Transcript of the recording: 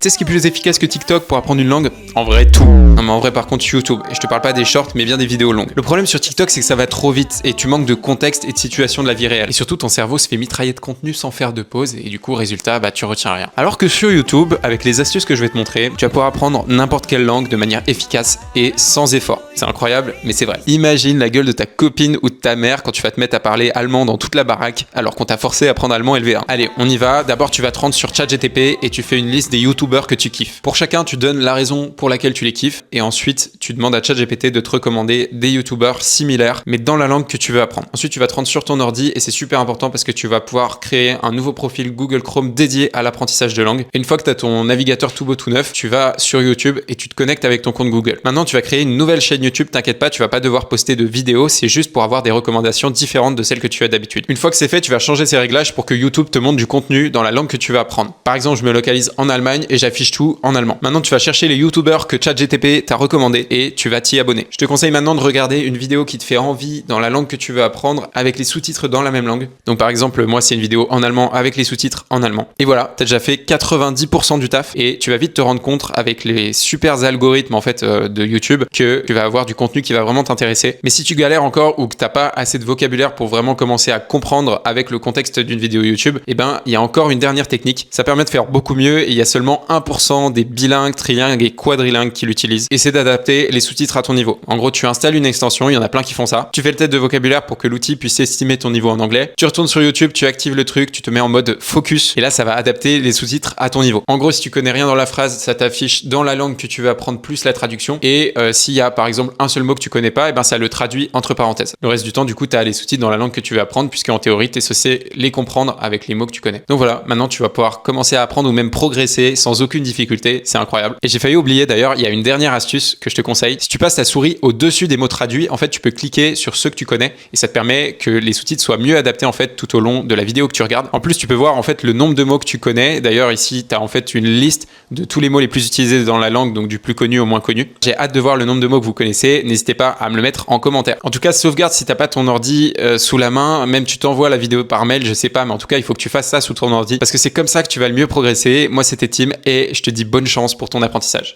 Tu sais ce qui est plus efficace que TikTok pour apprendre une langue? En vrai, tout. Non mais en vrai par contre YouTube, et je te parle pas des shorts mais bien des vidéos longues. Le problème sur TikTok c'est que ça va trop vite et tu manques de contexte et de situation de la vie réelle. Et surtout ton cerveau se fait mitrailler de contenu sans faire de pause et du coup résultat tu retiens rien. Alors que sur YouTube, avec les astuces que je vais te montrer, tu vas pouvoir apprendre n'importe quelle langue de manière efficace et sans effort. C'est incroyable mais c'est vrai. Imagine la gueule de ta copine ou de ta mère quand tu vas te mettre à parler allemand dans toute la baraque alors qu'on t'a forcé à apprendre allemand LV1. Allez, on y va. D'abord tu vas te rendre sur ChatGPT et tu fais une liste des youtubeurs que tu kiffes. Pour chacun, tu donnes la raison pour laquelle tu les kiffes et ensuite, tu demandes à ChatGPT de te recommander des youtubeurs similaires mais dans la langue que tu veux apprendre. Ensuite, tu vas te rendre sur ton ordi et c'est super important parce que tu vas pouvoir créer un nouveau profil Google Chrome dédié à l'apprentissage de langue. Et une fois que tu as ton navigateur tout beau tout neuf, tu vas sur YouTube et tu te connectes avec ton compte Google. Maintenant, tu vas créer une nouvelle chaîne YouTube, t'inquiète pas, tu vas pas devoir poster de vidéos, c'est juste pour avoir des recommandations différentes de celles que tu as d'habitude. Une fois que c'est fait, tu vas changer ces réglages pour que YouTube te montre du contenu dans la langue que tu veux apprendre. Par exemple, je me localise en Allemagne et j'affiche tout en allemand. Maintenant, tu vas chercher les youtubeurs que ChatGPT t'a recommandé et tu vas t'y abonner. Je te conseille maintenant de regarder une vidéo qui te fait envie dans la langue que tu veux apprendre avec les sous-titres dans la même langue. Donc par exemple, moi c'est une vidéo en allemand avec les sous-titres en allemand. Et voilà, t'as déjà fait 90% du taf et tu vas vite te rendre compte avec les super algorithmes en fait de YouTube que tu vas avoir du contenu qui va vraiment t'intéresser. Mais si tu galères encore ou que t'as pas assez de vocabulaire pour vraiment commencer à comprendre avec le contexte d'une vidéo YouTube, il y a encore une dernière technique. Ça permet de faire beaucoup mieux et il y a seulement 1% des bilingues, trilingues et quadrilingues qui l'utilisent. Et c'est d'adapter les sous-titres à ton niveau. En gros, tu installes une extension, il y en a plein qui font ça. Tu fais le test de vocabulaire pour que l'outil puisse estimer ton niveau en anglais. Tu retournes sur YouTube, tu actives le truc, tu te mets en mode focus et là, ça va adapter les sous-titres à ton niveau. En gros, si tu connais rien dans la phrase, ça t'affiche dans la langue que tu veux apprendre plus la traduction. Et s'il y a par exemple un seul mot que tu connais pas, ça le traduit entre parenthèses. Le reste du temps, du coup, tu as les sous-titres dans la langue que tu veux apprendre puisque en théorie, tu es censé les comprendre avec les mots que tu connais. Donc voilà, maintenant tu vas pouvoir commencer à apprendre ou même progresser sans aucune difficulté. C'est incroyable. Et j'ai failli oublier d'ailleurs, il y a une dernière astuce que je te conseille. Si tu passes ta souris au-dessus des mots traduits, en fait, tu peux cliquer sur ceux que tu connais et ça te permet que les sous-titres soient mieux adaptés en fait tout au long de la vidéo que tu regardes. En plus, tu peux voir en fait le nombre de mots que tu connais. D'ailleurs, ici, tu as en fait une liste de tous les mots les plus utilisés dans la langue, donc du plus connu au moins connu. J'ai hâte de voir le nombre de mots que vous connaissez. N'hésitez pas à me le mettre en commentaire. En tout cas, sauvegarde si t'as pas ton ordi sous la main, même tu t'envoies la vidéo par mail, je sais pas, mais en tout cas, il faut que tu fasses ça sous ton ordi parce que c'est comme ça que tu vas le mieux progresser. Moi, c'était Tim et je te dis bonne chance pour ton apprentissage.